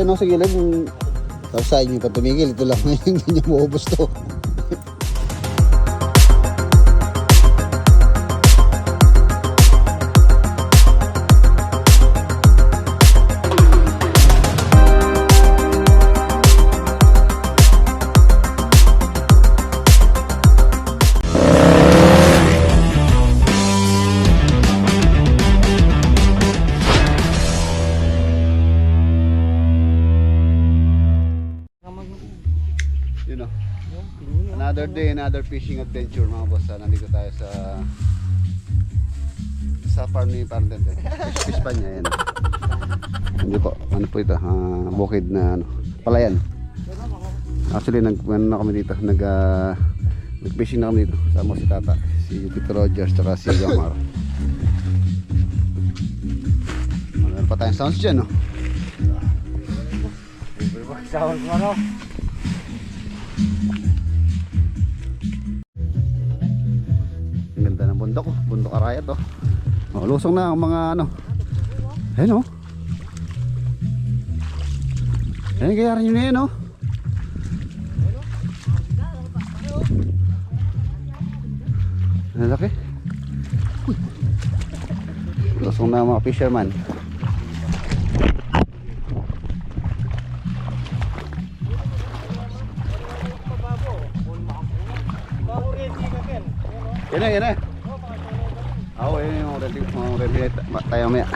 dyan no, sa gilid. Tapos sa inyo pa tumigil. Ito lang hindi nyo maubos to. You know, another day, another fishing adventure mga boss. Nandito tayo sa farm ni Parentente. Fish pa niya yan. Hindi po, ano po ito? Bukid na ano, palayan. Actually, nag-fishing na kami dito. Sama si Tata, si Tito Rogers, saka si Yamar. Meron pa tayong sounds dyan, no? Sounds mo, no? Ang ganda ng bundok, bundok Arayat oh. Oh, lusong na ang mga ano. Ayun oh. Ayun kaya rin yun na yun oh. Ang laki. Lusong na ang mga fisherman. Yan na, yan na. Oo, yun yung ready tayo maya.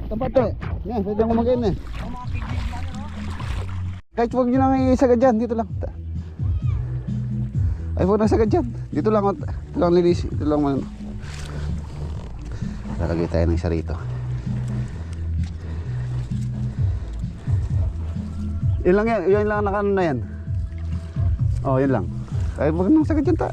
Tapat to. Yan, pwede akong mag-in eh. Kahit huwag nyo nang isagad dyan, dito lang. Ay, huwag nang isagad dyan. Dito lang lilis. Dito lang man. Lalagay tayo ng isa rito. Yan lang yan, yan lang nakano na yan. Oh, yun lang. Ay, wag nang sagad dyan ta.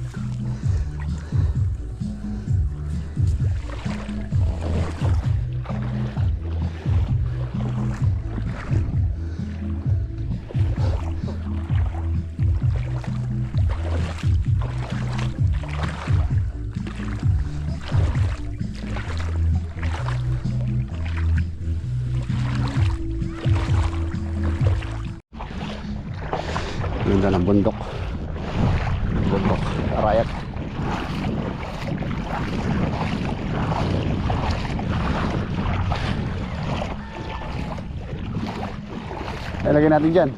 Ganda ng bundok. Bundok Arayat. Lagyan natin dyan.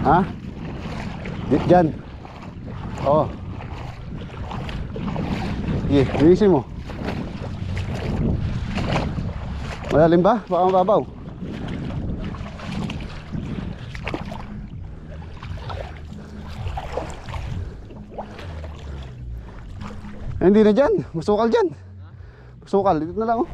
Ha? Dyan. Oo. Sige, linisin mo. Malalim ba? Baka mababaw. Hindi na dyan, masukal dyan. Masukal, dito na lang oh.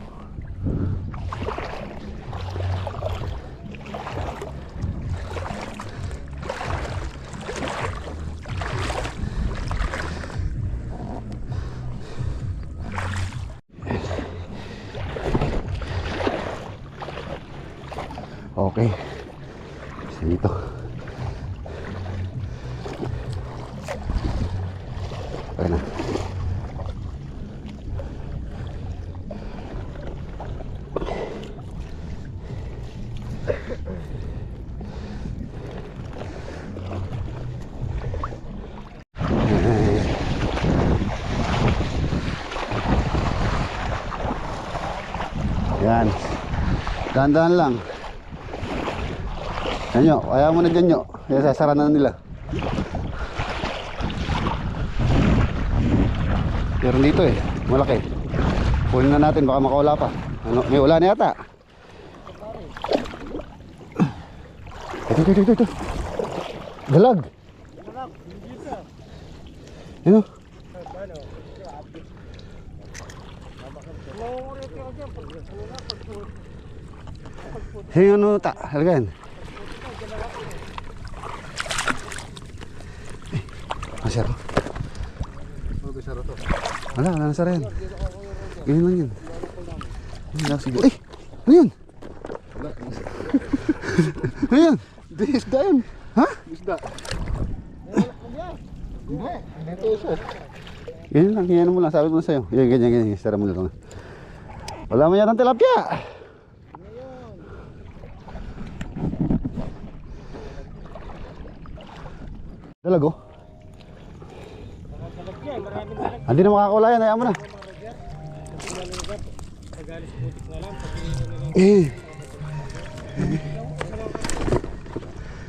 Okay. Dito. Okay na. Yan. Dahan-dahan lang. Yan nyo, kaya mo na dyan nyo. Kaya sasara na nila. Pero dito eh, malaki. Punin na natin, baka makawala pa. Ano, may wala na yata. Ito. Dalag. Yan o. Hey, ano ta? Halagayan. Masya ko. Wala na sa rin. Ganyan lang yun. Ay! Ano yun? Ano yun? Isda yun. Ha? Isda. Hindi. Dito siya. Ganyan lang. Ganyan mo lang. Sabi mo na sa'yo. Ganyan. Sara mo na lang. Wala man yatang tilapia. Dalag oh. Hindi na makakulayan, ayaw mo na.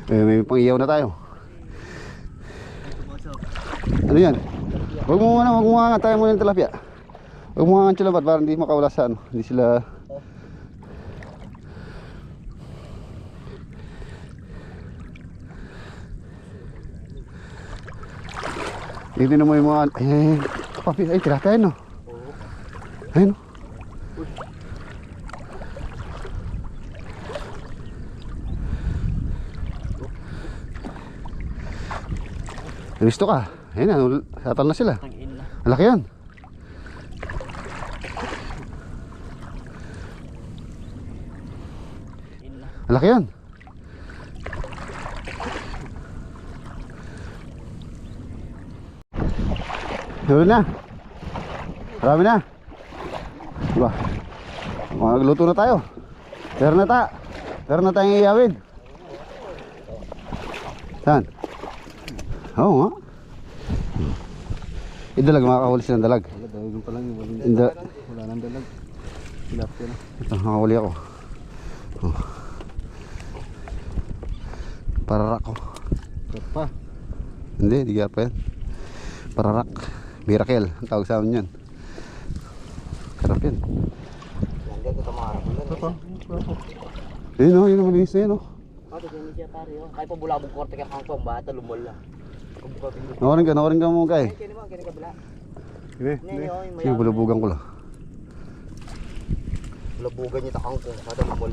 May pang-iyaw na tayo. Ano yan? Huwag mo nga tayo muna ng tilapia. Huwag mo nga ng tilabat para hindi makawala sa ano. Hindi sila... Hindi na mo yung mga... Papi, ay tilapia yun no? Ayun no? Gusto ka? Ayun na, satal na sila. Ang laki yan. Ang laki yan. Huli na. Marami na. Diba? Magluto na tayo. Meron na tayong iyawin. Saan? Oo nga. Yung dalag, makakahuli silang dalag. Wala, dalagang pa lang yung wala nang dalag. Tilapia na. Ito, makakahuli ako. Oh. Pararak ko. Karpa. Hindi, di pa yan. Pararak. Miracle, ang tawag sa amin yan. Sarap yan. Yun o, yun ang malinis na yun o. Kaya pa bulabog korte ka kang bata lumol lang. Nawarin ka mo kay. Kini mo kini kabila. Hindi. Sige, bulabugan ko lang. Bulabugan niya takang ko kada lumol.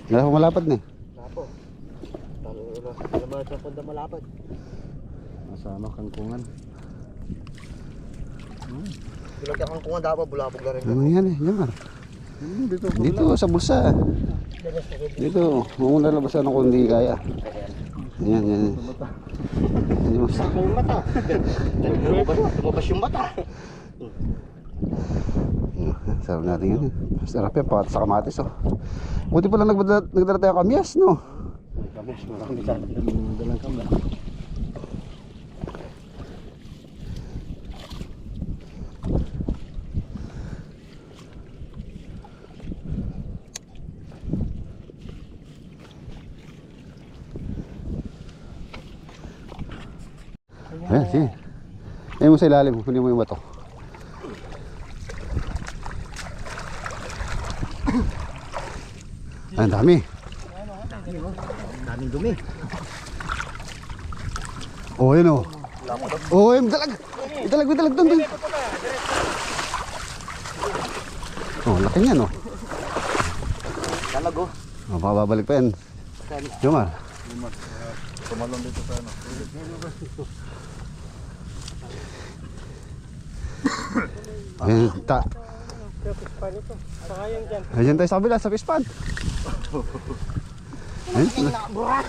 Wala pa malapad na eh. Napo. Talo ba sa punda malapad? Nasa ano, kangkungan. Bilog ka kang kungan dapat bulabog na rin. Ano yan eh, yan. Dito sa bulsa. Dito, muna labasan ako hindi kaya. Yan. Yan mas. Yung mata. Lumabas yung mata. Sarap natin yan. Sarap yan, pakat sa kamatis oh. Buti pala nagdala tayo kamyas no. Kamis, marami sa Dalang kami. Ayan, sige. Ayan mo sa ilalim, kunin mo yung bato. Ang dami. daming dumi. Oh, yun oh. Oh, yun, dalag. May dalag doon. Oh, laki niyan oh. Talago. Oh, babalik pa yan. Jomar. Tumalon dito sa ano. Ayan, Ayan tayo sa kabila, sa pispan. Ayan, Nakaburat.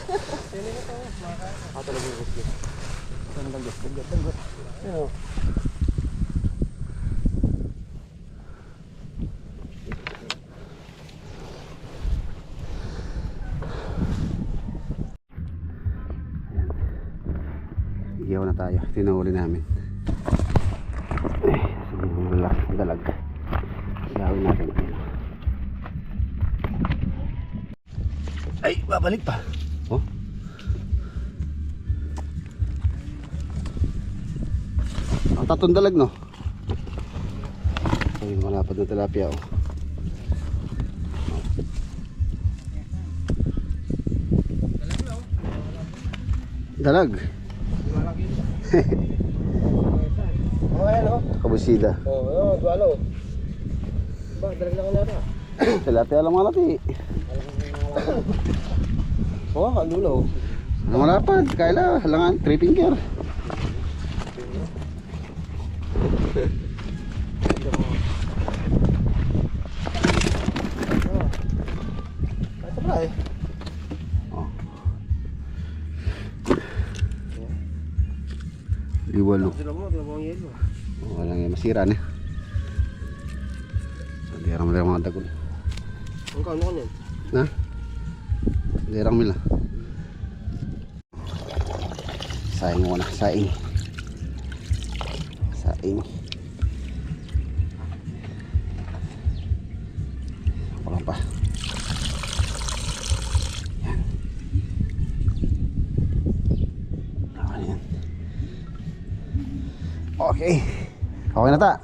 Talaga yung gusto. Tanggot. iyaw na tayo, tinahuli namin. Malaki dalag. Iyawin natin. Ay, babalik pa. Oh. Ang tatong dalag no. Ay, malapad na tilapia oh. Dalag. Oh, hello. Kabusida. Oh, dualo. Ba, dalag na ko na. Tilapia lang malaki. Oh, kalulo. Ano malapad? Kaila, halangan, 3 finger. Ito pala eh. Oh. Liwalo. Sila mo, tingnan mo ang yelo. Walang yung masira na. Dirang mo mga dagol. Ang kaano ka niyan? Ha? Dirang mila. Saing mo na, saing. Saing. Walang pa. Yan. Ayan yan. Okay. Okay na ta.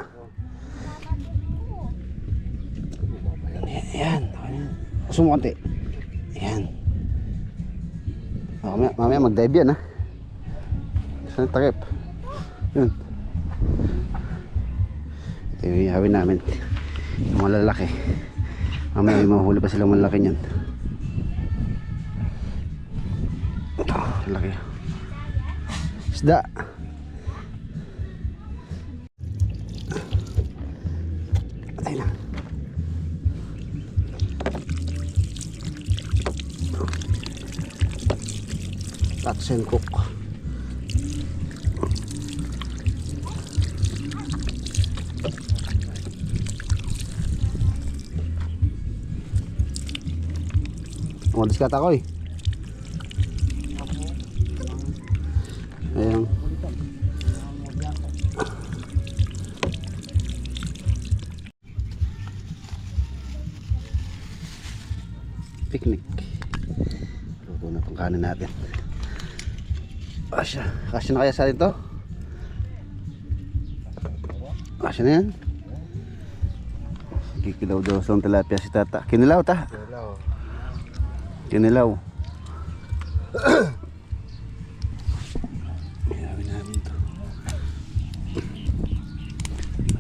Ayan. Gusto mo konti. Ayan. Mamaya mag-dive yan ha. Saan takip? Yun. Ito yung ihawin namin. Yung malalaki. Mamaya may mahuli pa silang malaki niyan. Ito, laki. Isda. Patay na. Touch and cook. Discount ako eh. Ayan. Picnic. Luto na itong kanin natin. Kasya. Kasya na kaya sa atin to? Kasya na yan? Kikilaw daw sa tilapia si tata. Kinilaw ta? Kinilaw. Ginawin namin to.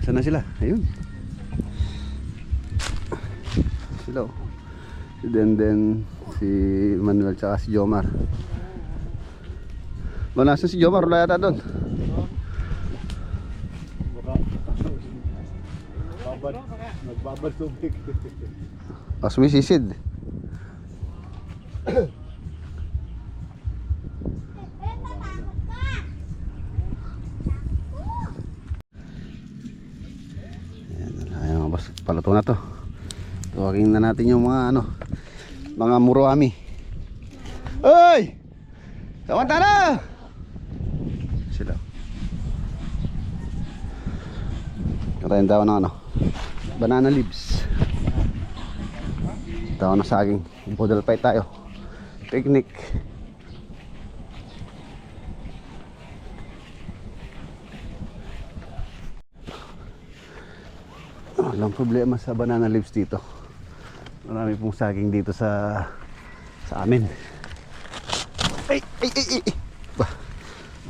Asan na sila? Ayun. Sila oh. Si Denden, si Manuel, tsaka si Jomar. Ba, nasan si Jomar? Wala yata doon. Nagbabad tubig. Sumisid. Ayan, boss, paluto na to. Tuwagin na natin yung mga mga muruami. Oy! Samantala! Sila. Katayin tayo ng banana leaves. Tayo na saging. Poodle pie tayo. Picnic. Walang problema sa banana leaves dito. Marami pong saging dito sa amin. Ay! Bah,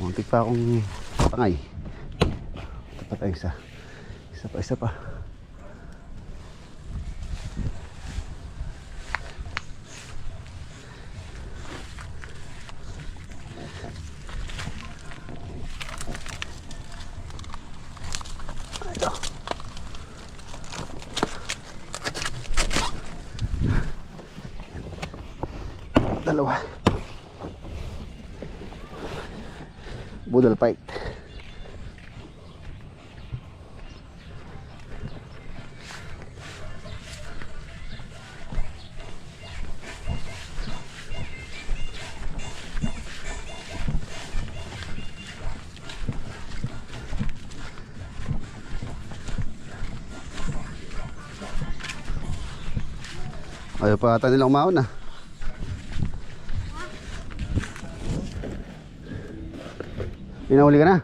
muntik pa akong patangay. Ito pa tayo isa. Isa pa. Dalawa. Budal fight. Ayaw pa ata nilang mauna. Pinahuli ka na?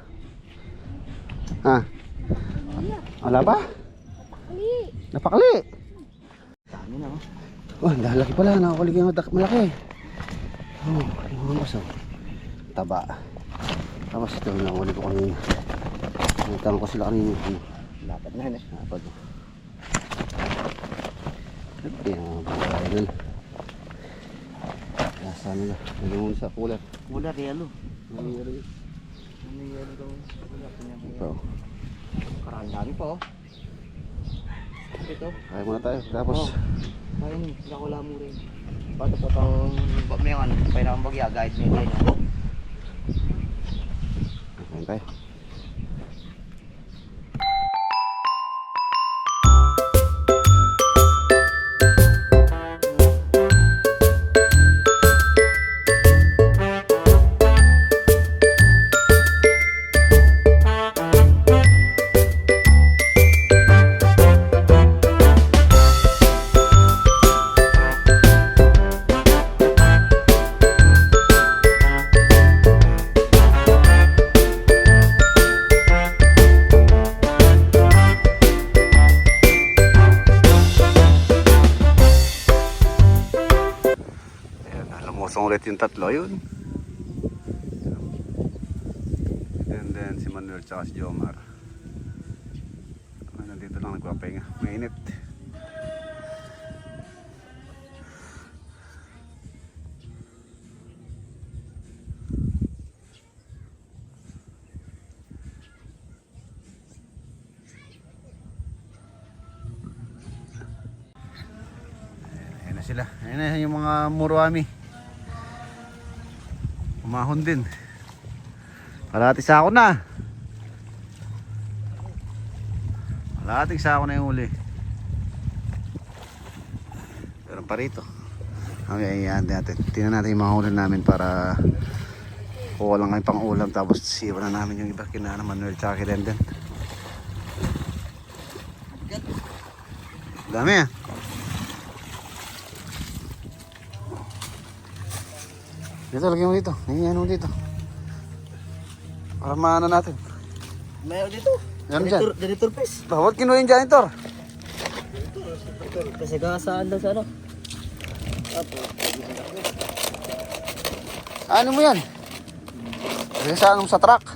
Ha? Wala pa? Napakali. Dami na oh. Oh, laki pala. Nakakuli ka ng malaki. Oh, yung mas oh. Taba. Tapos ito yung nakakuli ko kanina. Nakita ko sila kanina. Dapat na eh. Dapat oh. Ayan mga pagkain. Lasa nila. Nalungon sa cooler. Wala yelo. Nangyari. Ano yelo daw? Ito. Karang dami pa oh. Ito. Kaya muna tayo. Tapos. Kaya nyo. Sila ko lamo rin. Pato po itong may kailangan bagya. Guide nyo yun. tayo. Lumusong ulit yung tatlo yun. And then si Manuel tsaka si Jomar. Nandito lang nagpapahinga. Mainit. Ayan na sila. Ayan na yung mga muruami. Umahon din. Kalahati sako na. Kalahating sako na yung uli. Pero pa rito. Okay, yan natin. Tingnan natin yung mga ulam namin para kuha lang kami pang ulam. Tapos siwa na namin yung iba kina Manuel tsaka kay Denden. Dami ah. Dito, lagyan mo dito. Nangyayano mo dito. Para maano natin. Mayroon dito. Meron dyan. Janitor pes. Bawat kinuha yung janitor. Kasi gasaan daw sa ano. Ano mo yan? Kasi sa anong sa truck.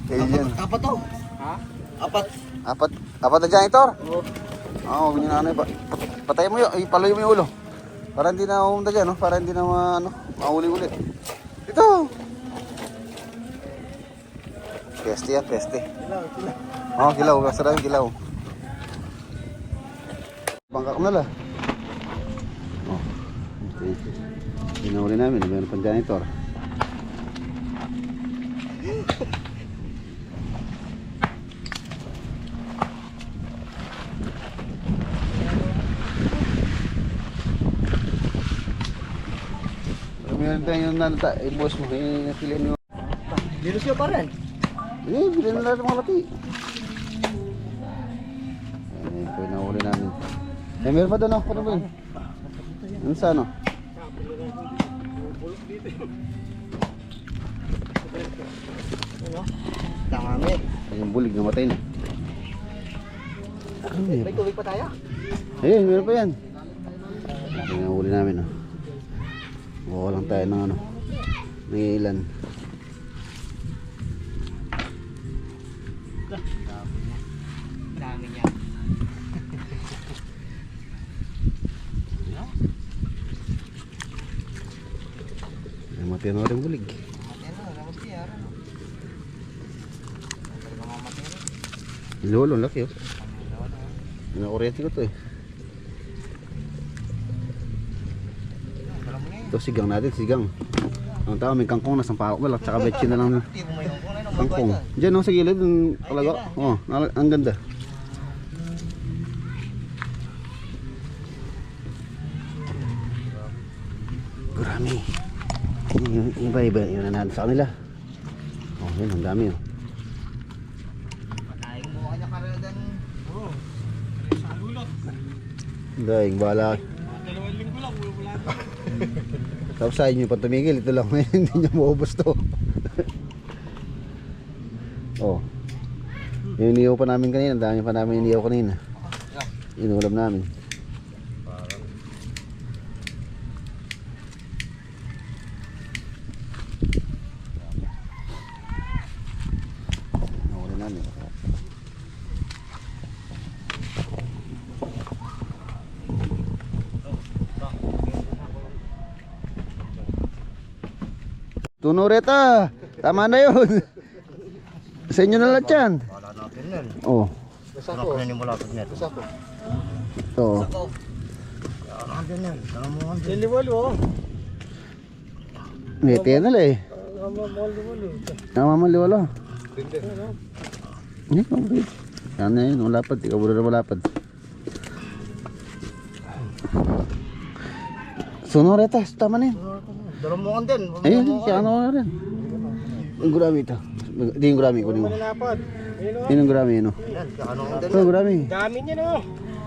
Yan. Apat to. Ha? Apat. Apat na janitor? Oo. Oo, huwag nyo na ano. Patay mo yun. Ipaloy mo yung ulo. Para hindi na umunta dyan, no? Para hindi na mahuli-uli. Ito! Peste yan, peste. Kilaw. Oo, kilaw. Basta rin kilaw. Bangkak na la. Oh. Okay. Pinahuli namin. Meron pang janitor. Meron tayong nanta. Boss mo. Napilihan nyo. Lilos nyo pa rin. Bilhin na lahat ng mga lati. Ayan, ito yung nahuli namin. Meron pa doon ako. Ano ba yun? Ano sa ano? Ano? Dami. Yung bulig namatay na. May tubig pa tayo. Ayun, meron pa yan. Ito yung nahuli namin. Buka lang tayo ng ano. Ng ilan. Dami niya. Ay, matiyan na rin bulig. Lolo, laki oh. Nakuryente ko to eh. Ito sigang natin, sigang. Ang tao may kangkong na sampako wala, tsaka betchin na lang. Kangkong. Diyan oh, sa gilid ng kalaga. Oh, ang ganda. Gurami. Yung iba, yun na natin sa kanila. Oh, yun, ang dami oh. Daing bala. Dalawang linggo lang, wala na. Tapos sa inyo pa tumigil, ito lang hindi niya maubos to. Oh. Yung iniyaw pa namin kanina, dami pa namin iniyaw kanina. Inulam namin. Inulam namin. Tunureta, tama na yun. Sa inyo na lahat yan. Wala natin yan. Oh. Wala ko na yung malapit net. Ito. din yan. Dalamuhan din. Liwalo. May tenal eh. Liwalo. Namamaliwala. Hindi, mabait. Yan na yun, malapad. Ikaw muna na malapad. Sonoretas, tama na yun. Dalamuhan din. Ayun, kaya ano na rin. Yung gurami ito. Hindi yung gurami, kunin mo. Malapad. Yun yung gurami, yun o. Yan, ano din. Ito yung gurami. Dami niya no.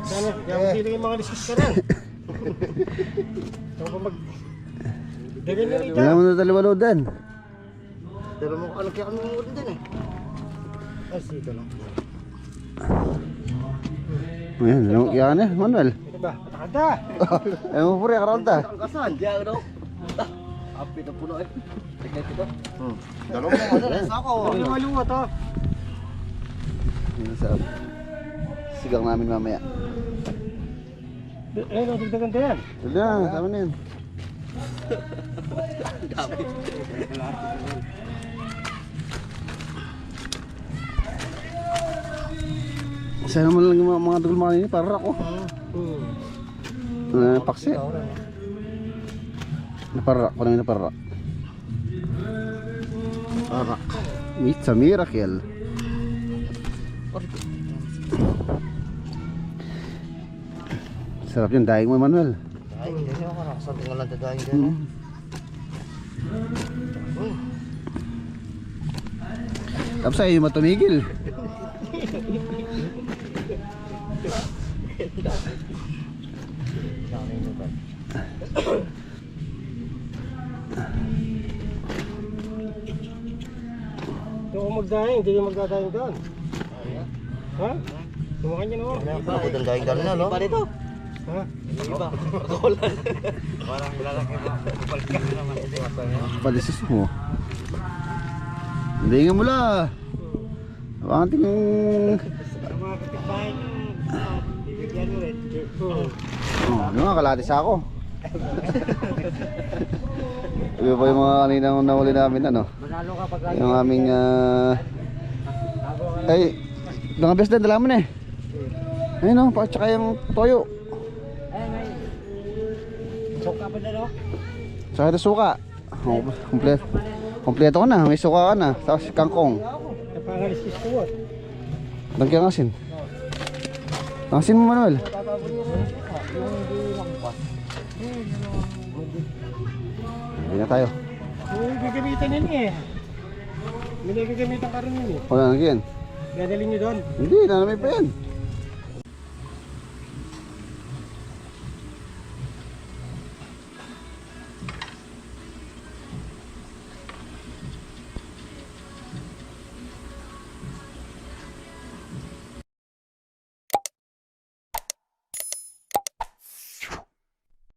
Dami sila yung mga lisis ka rin. Ito mag... Dagyan na rin Wala mo na taliwalo din. Dalamuhan kaya ano din eh. Ay, sito lang. Ayan, yan eh, Manuel. Ito ba? Patakada. Ayaw mo puri, karonta. Ang kasan. Diyan daw. Api na puno eh. Tignan ito. Dalamuhan din. Sako. Liwalo to. Yun sa sigang namin mamaya. Ayun, dagdagan din yan. Wala na, tama na yun. Sana naman lang yung mga dugol mga nini, para ako. Paksi. Naparak, ko namin naparak. Parak. It's a miracle. Sarap yung daing mo, Manuel. Ay, hindi ako na. Something lang dadahin din. Tapos ayaw yung matumigil. Ito kung magdahing, hindi yung magdadahing doon. Ha? Tumakan niya no? Ako din dahil gano'n na, no? Iba dito. Ha? Iba. Patulan. Parang lalaki mo. Balik ka naman. Palisis mo. Hindi nga mula. Ang ating... Sa mga kapitbahay niyo, bibigyan mo rin. Ano nga, kalatis ako. Iba pa yung mga kanina nahuli namin, ano? Manalo ka pag Yung aming... Ay, mga best dala mo na eh. Ayun o, tsaka yung toyo. Ay, may. Soka pa na no? Tsaka ito suka. Kompleto ko na, may suka ka na. Tapos kangkong. Napangalisis ko. Lagyan ng asin. Ang asin mo, Manuel. Hindi na tayo. Yung gagamitan nila eh. May gagamitan ka rin yun eh. Wala na yan. Dadalhin nyo doon. Hindi, nanamay pa yan.